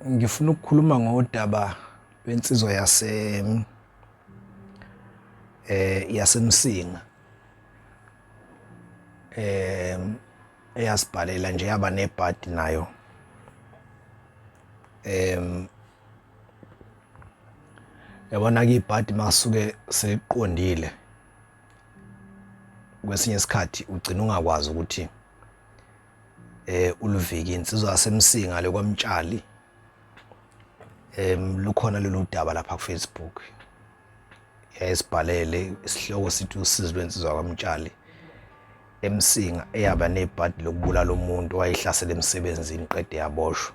Ngifuna ukukhuluma ngodaba lwensizwa yaseMsinga eyasibhalela nje yaba nebhadi nayo yabona ke ibhadi masuke seliqondile kwesinye isikhathi ugcina ungakwazi ukuthi uluviki insizwa yaseMsinga lekwamtshali lukhona lolu daba lapha ku Facebook yayisibhalele isihloko sithi usizo lwensizwa kwamtshali eMsinga eyaba nebhadi lokubulala umuntu wayihlasela emsebenzini qede yaboshwa.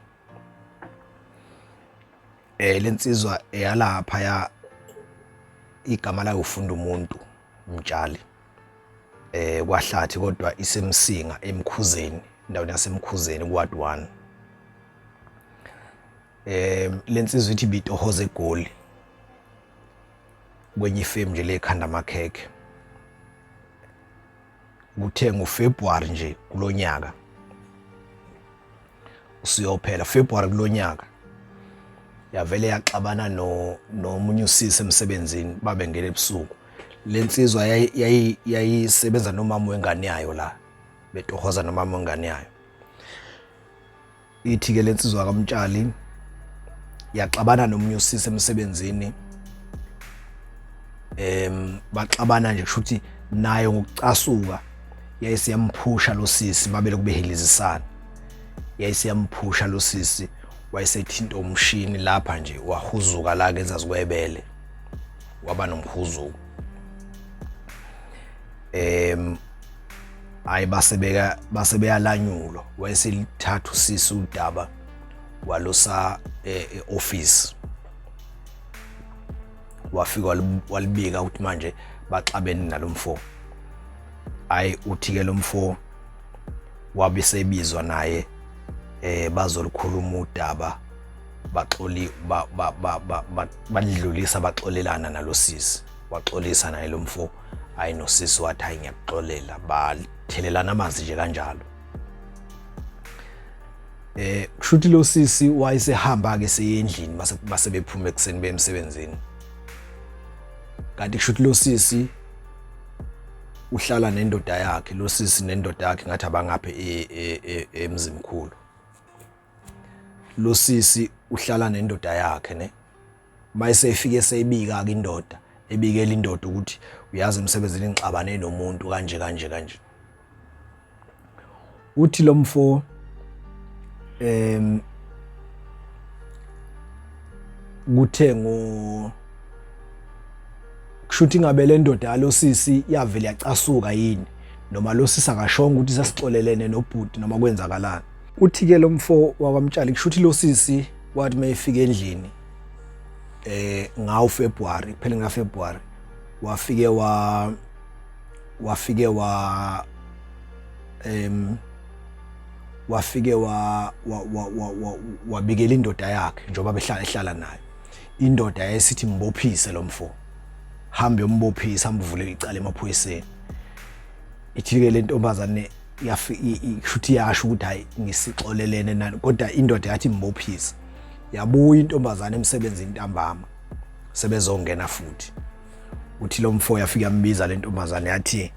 Lensizwa eyalapha ya igama layo ufunda umuntu Mtshali kwahlathi kodwa iseMsinga eMkhuzeni endaweni yaseMkhuzeni kuWard 1. Lensizwa ithi bitohoza eGoli kwenye ifemu nje lekhanda amakhekhe kuthe ngoFebruary nje kulonyaka usiyophela February kulonyaka yavele yaxabana nomunye usisi emsebenzini babengena ebusuku. Lensizwa yayisebenza nomama wengane yayo la betohoza nomama wengane yayo. Ithi ke lensizwa kaMtshali yaxabana nomunye usisi emsebenzini baxabana nje kusho ukuthi nayo ngokucasuka yayisiyamphusha lo sisi babele kubehelizisana yayisiyamphusha lo sisi wayesethinta umshini lapha nje wahuzuka la kenza zikwebele waba nomhuzuko. Hayi basebeyalanyulo wayeselithatha usisi udaba walosa office wafika walibika ukuthi manje baxabene nalomfo. Hayi uthi ke lomfo wabe sebizwa naye bazolikhuluma udaba baxoli badlulisa baxolelana nalosisi waxolisa naye lomfo. Hayi nosisi wathi hayi ngiyaxolela bathelelana amanzi nje kanjalo. Kushuthi lo sisi wayesehamba ke seyendlini base bephuma ekseni bemsebenzini. Kanti kushuthi lo sisi uhlala nendoda yakhe lo sisi nendoda yakhe ngathi abangaphe emzimkhulu. Lo sisi uhlala nendoda yakhe ne mayesefike seyibika ke indoda ebikela indoda ukuthi uyazi emsebenzini ngixabane nomuntu kanje. Uthi lo mfo kuthe kushuthi ngabe le ndoda yalo sisi yavele yacasuka yini noma lo sisi akashonga ukuthi sasixolelene nobhuti noma kwenzakalani. Uthi ke lo mfo wakwaMtshali kushuthi lo sisi wathi mayefika endlini ngawo February kuphela ngaFebruary wafike wabikela indoda yakhe njengoba behlala nayo. Indoda yayisithi mbophise lo mfo hambe yombophisa ambuvulele icala emaphoyiseni. Ithi ke le ntombazane kushuthi yasho ukuthi hayi ngisixolelene nani kodwa indoda yathi mbophisa. Yabuya intombazane emsebenzini ntambama sebezongena futhi. Uthi lo mfo yafika yambiza le ntombazane yathi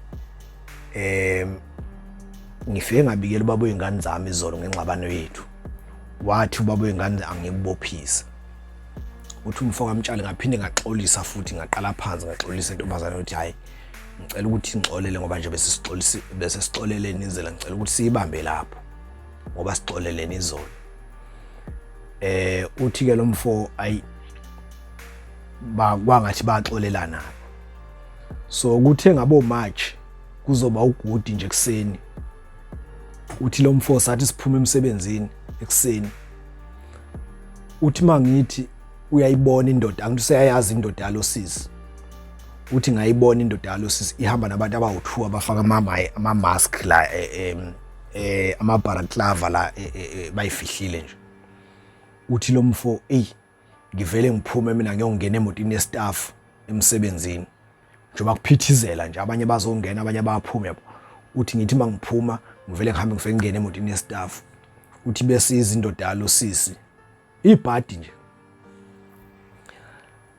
ngifike ngabikela ubaba wengane zami izolo ngenxabano yethu. Wathi ubaba wengane angikubophisa. Uthi umfo kaMtshali ngaphinde ngaxolisa futhi ngaqala phansi ngaxolisa intombazane ukuthi hayi ngicela ukuthi ngixolele ngoba nje bese sixolelene izela ngicela ukuthi siyibambe lapho ngoba sixolelene izolo. Uthi ke lo mfo ayi kwangathi baxolelana. So kuthe ngabo March kuzoba ugudi nje ekseni. Uthi lo mfo sathi siphuma emsebenzini ekseni. Uthi mangithi uyayibona indoda angithi seyayazi indoda yalo sisi. Uthi ngayibona indoda yalo sisi ihamba nabantu abawu2 abafaka ama mask la ama balaclava la bayifihlile nje. Uthi lo mfo ngivele ngiphume mina ngiyongena emotini yestaff emsebenzini njengoba kuphithizela nje abanye bazongena abanye bayaphuma yabo. Uthi ngithi mangiphuma ngivele ngihambe ngifike ngene emotini yestaff. Uthi bese izindoda yalo sisi ibhadi nje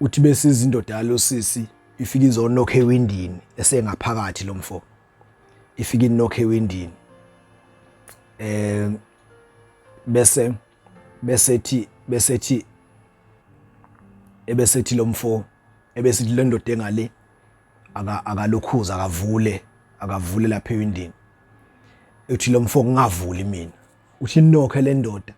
uthi bese izindoda yalosisi ifika izonokha ewindini esengaphakathi lo mfo ifika inokha ewindini besethi lo mfo ebesithi le ndoda engale akalokhuza akavule lapha ewindini uthi lo mfo ngingavuli mina uthi inokhe le ndoda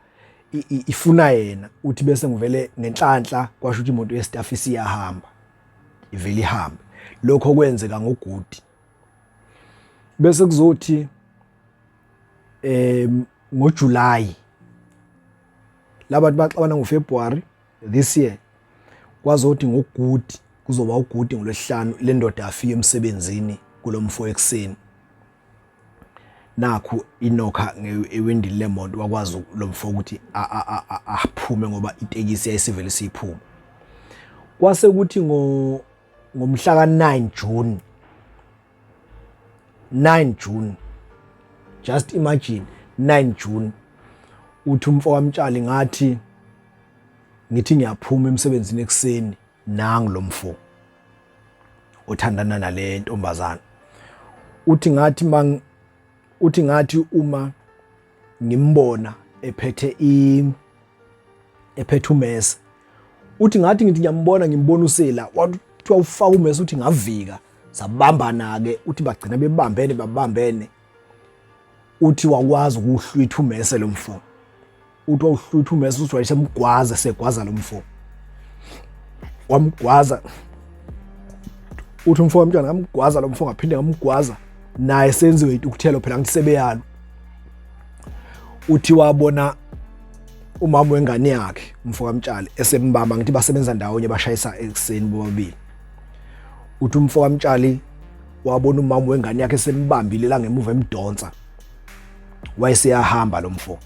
ifuna yena uthi bese ngivele ngenhlanhla kwasho ukuthi imoto yestaff isiyahamba ivele ihambe lokho kwenzeka ngogudi bese kuzothi ngoJuly labantu baxabana ngoFebruary this year kwazothi ngogudi kuzoba ugudi ngolwesihlanu le ndoda afika emsebenzini kulomfo ekseni nakho inokha ewindini lemoto wakwazi lo mfo ukuthi aphume ngoba itekisi yayisivele siyiphuma kwase kuthi ngomhla ka9 June just imagine 9 June uthi umfo kaMtshali ngathi ngithi ngiyaphuma emsebenzini ekseni nangu lo mfo othandana nale ntombazana uthi ngathi uma ngimbona ephethe umese uthi ngathi ngithi ngimbona usela wathi ufaka umese uthi ngavika sabambana ke uthi bagcina babambene uthi wakwazi ukuhlwitha umese lo mfo uthi wawuhlwitha umese uthi wayesemgwaza segwaza lo mfo wamgwaza uthi umfo kaMtshali ngamgwaza lo mfo ngaphinde ngamgwaza naye senziwe itukuthelo phela ngithi sebeyalo uthi wabona umama wengane yakhe umfo kaMtshali esembamba ngithi basebenza ndawonye bashayisa ekseni bobabili uthi umfo kaMtshali wabona umama wengane yakhe esembambile la ngemuva emdonsa wayeseyahamba lo mfo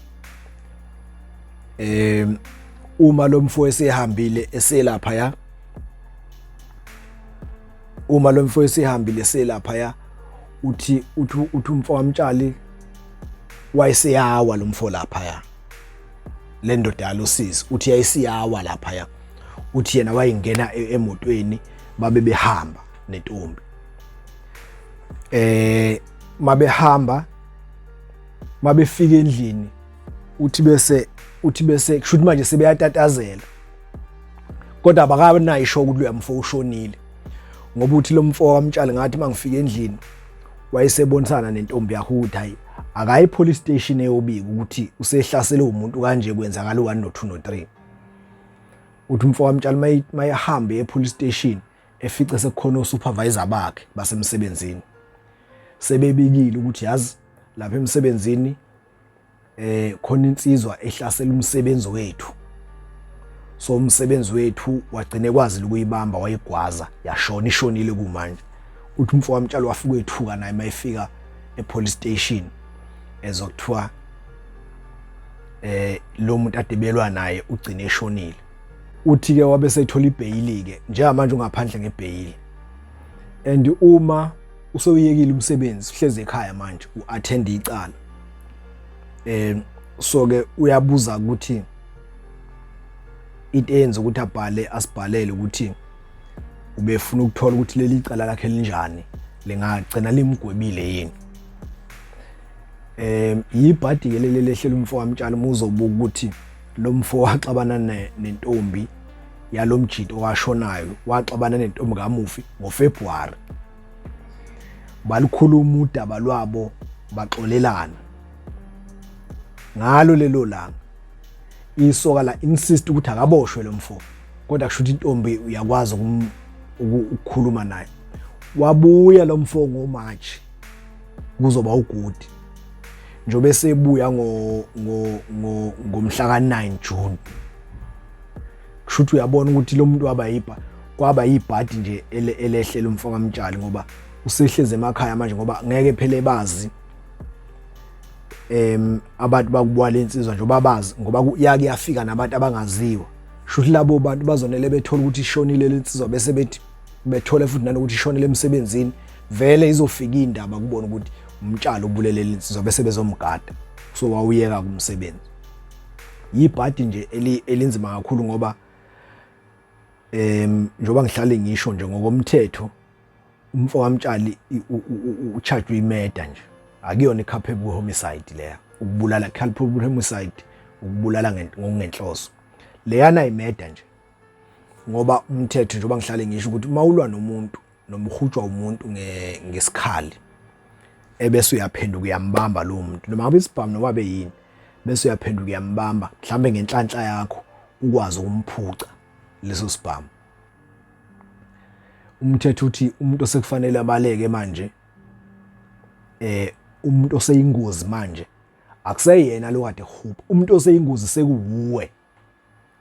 uma lo mfo esehambile eselapha ya uthi umfo kaMtshali wayeseyawa lo mfo lapha ya le ndoda yalosisi uthi yayisiyawa lapha ya uthi yena wayengena emotweni babe behamba nentombi mabefika endlini uthi bese kushuthi manje sebeyatatazela kodwa abakabe nayo isho ukuthi lo mfo ushonile ngoba uthi lo mfo kaMtshali ngathi mangifika endlini wayesebonisana nentombi yakhe ukuthi hayi akayi police station eyobika ukuthi usehlasele umuntu kanje kwenzakala u1 no2 no3 uthi umfo kaMtshali mayahambe epolice station efice sekukhona osupervisor bakhe basemsebenzini sebebikile ukuthi yazi lapha emsebenzini khona insizwa ehlasela umsebenzi wethu so umsebenzi wethu wagcine kwazi ukuyibamba wayigwaza ishonile kumanje uthi umfo kaMtshali wafika ethuka naye mayifika epolice station ezokuthiwa lo muntu adebelwa naye ugcine eshonile uthi ke wabe sethola ibail ke njengamanje ungaphandle ngebail and uma usowuyekile umsebenzi uhleze ekhaya manje uattend icala so ke uyabuza ukuthi into enze ukuthi asibhalele ukuthi ubefuna ukuthola ukuthi leli cala lakhe linjani lingagcina limgwebile yini yibhadi ke leli lehlela umfo kaMtshali uzobuka ukuthi lo mfo waxabana nentombi yalomjito owashonayo waxabana nentombi kaMufi ngoFebruary balikhuluma udaba lwabo baxolelana ngalo lelo langa isoka la insist ukuthi akaboshwe lo mfo kodwa kushuthi intombi uyakwazi ukukhuluma naye wabuya lo mfo ngoMarch kuzoba ugudi njobe sebuya ngomhla ka9 June kushuthi uyabona ukuthi lo muntu kwaba yibhadi nje elehlela umfo kaMtshali ngoba usehleze emakhaya manje ngoba ngeke phele bazi abantu bakubwa lensizwa nje babazi ngoba yake yafika nabantu abangaziwa shuthi labo bantu bazonele bethola ukuthi ishonile lensizwa bese bethi bethola futhi nalokuthi ishonile emsebenzini vele izofika indaba kubona ukuthi umtshalo ubulele lensizwa bese bezomgada so wawuyeka kumsebenzi yibhadi nje elinzima kakhulu ngoba njoba ngihlale ngisho nje ngokomthetho umfo kaMtshali ucharge imurder nje, akuyona culpable homicide leya, ukubulala culpable homicide, ukubulala ngenhloso. Leyana imurder nje ngoba umthetho njoba ngihlale ngisho ukuthi mawulwa nomuntu noma uhutshwa umuntu ngesikhali ebese uyaphenduka uyambamba lo muntu noma ngabe isibhamu noma babe yini, bese uyaphenduka uyambamba mhlambe ngenhlanhla yakho ukwazi ukumphuca leso sibhamu. Umthetho uthi umuntu osekufanele abaleke manje umuntu oseyingozi manje akuseyena lo kade hupha, umuntu oseyingozi sekuwuwe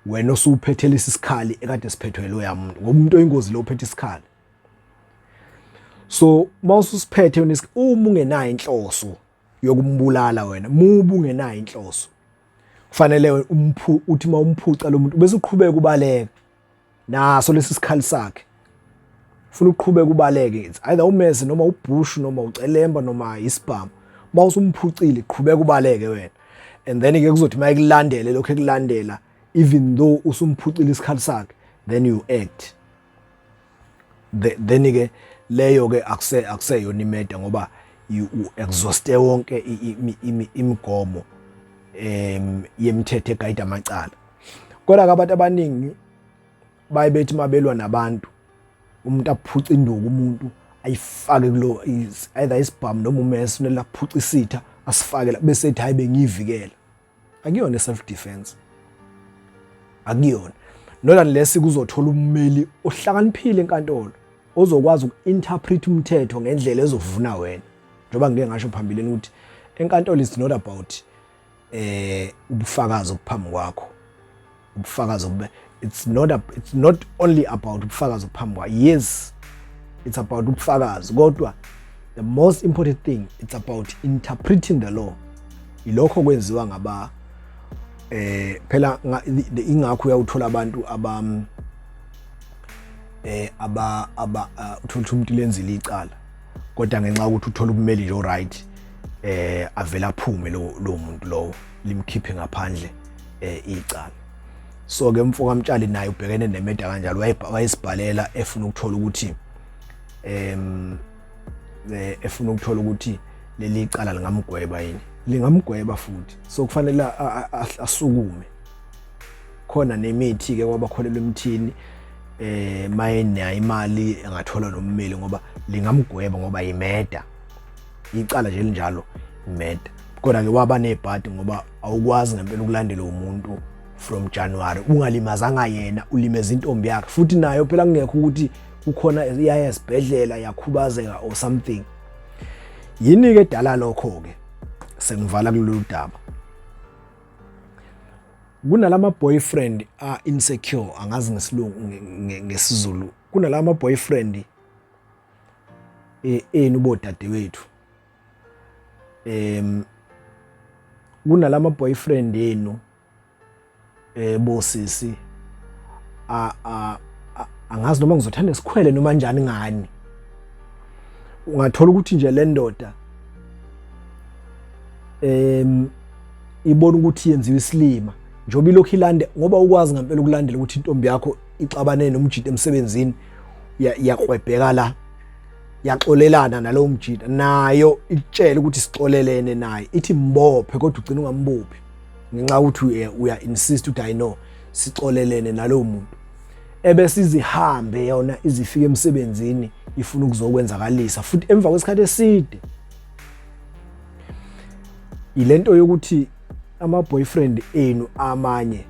wena osuphethe lesi sikhali ekade siphethwe lo yamuntu ngoba umuntu oyingozi lo uphethe isikhali. So mawususiphethe wena uma ungenayo inhloso yokumbulala wena, mubu ungenayo inhloso kufanele uthi mawumphuca lo muntu bese uqhubeka ubaleka naso lesi sikhali sakhe, ufuna uqhubeka ubaleke either umese noma ubush noma ucelemba noma isibhamu, mawusumphucile qhubeka ubaleke wena, and then ke kuzothi mayikulandele lokho ekulandela even though usumphucile isikhali sakhe then you act then ke leyo ke akuseyona imurder ngoba you exhauste wonke imigomo yemithetho egayida amacala. Kodwa ke abantu abaningi bayibethi mabelwa nabantu umuntu aphuca induku umuntu ayifake kulo either isibhamu noma umesi nelaphuca isitha asifake la bese ethi hayi bengiyivikela. Akuyona self defense, akuyona. Not unless kuzothola ummeli ohlakaniphile enkantolo ozokwazi uku-interpret umthetho ngendlela ezovuna wena. Njoba ngike ngasho phambilini ukuthi enkantolo is not about ubufakazi obuphambi kwakho, ubufakazi it's not only about ubufakazi obuphambi kwakho. Yes, it's about ubufakazi, kodwa the most important thing it's about interpreting the law. Ilokho kwenziwa ngaba phela ingakho uyawuthola abantu uthola umuntu lenzile icala kodwa ngenxa ukuthi uthola ummeli nje right avela aphume lo muntu lo limkhiphe ngaphandle icala. So ke umfo kaMtshali naye ubhekene nemeda kanjalo, wayesibhalela efuna ukuthola ukuthi leli icala lingamgweba yini, lingamgweba futhi. So kufanele asukume. Khona nemithi ke kwabakholelwa emthini mayena imali engathola nommeli ngoba lingamgweba ngoba imeda, icala nje linjalo imeda. Kodwa ke waba nebhadi ngoba awukwazi ngempela ukulandela umuntu from January ungalimazanga yena, ulimeza intombi yakhe futhi nayo phela kungekho ukuthi kukhona iyaya esibhedlela yakhubazeka or something. Yini ke dala lokho ke sengivala kulolu daba. Kunalama boyfriend insecure, angazi ngesilungu ngesizulu, kunalama boyfriend enu bodadewethu, kunalama boyfriend enu bosisi angazi noma ngizothanda isikhwele noma njani ngani. Ungathola ukuthi nje le ndoda ibona ukuthi yenziwe isilima njoba ilokhu ilande ngoba ukwazi ngempela ukulandela ukuthi intombi yakho ixabane nomjidi emsebenzini, yakwebheka la yaxolelana nalowo mjidi nayo itshela ukuthi sixolelene naye, ithi mbophe kodwa ugcina ungambophi ngenxa ukuthi uya insist ukuthi I know sixolelene nalowo muntu, ebese izihambe yona izifike emsebenzini ifuna ukuzokwenzakalisa futhi emva kwesikhathi eside. Ilento yokuthi ama boyfriend enu amanye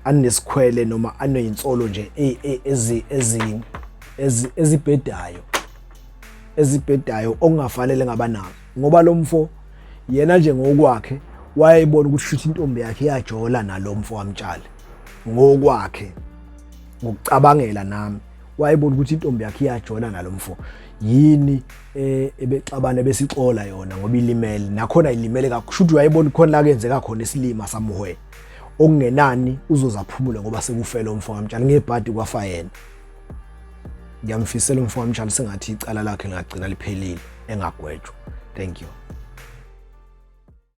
anesikhwele noma anoyinsolo nje ezibhedayo okungafanele ngabanazo ngoba lo mfo yena nje ngokwakhe wayebona ukuthi futhi intombi yakhe iyajola nalomfo kaMtshali ngokwakhe, ngokucabangela nami wayebona ukuthi intombi yakhe iyajola nalomfo yini ebexabana besixola yona ngoba ilimele nakhona ilimele kakhulu, wayebona khona la kenzeka khona isilima samuhwe okungenani uzozaphumule ngoba sekufela umfo kaMtshali ngebhadi kwafa yena. Ngiyamfisela umfo kaMtshali sengathi icala lakhe lingagcina liphelile engagwetshwa. Thank you.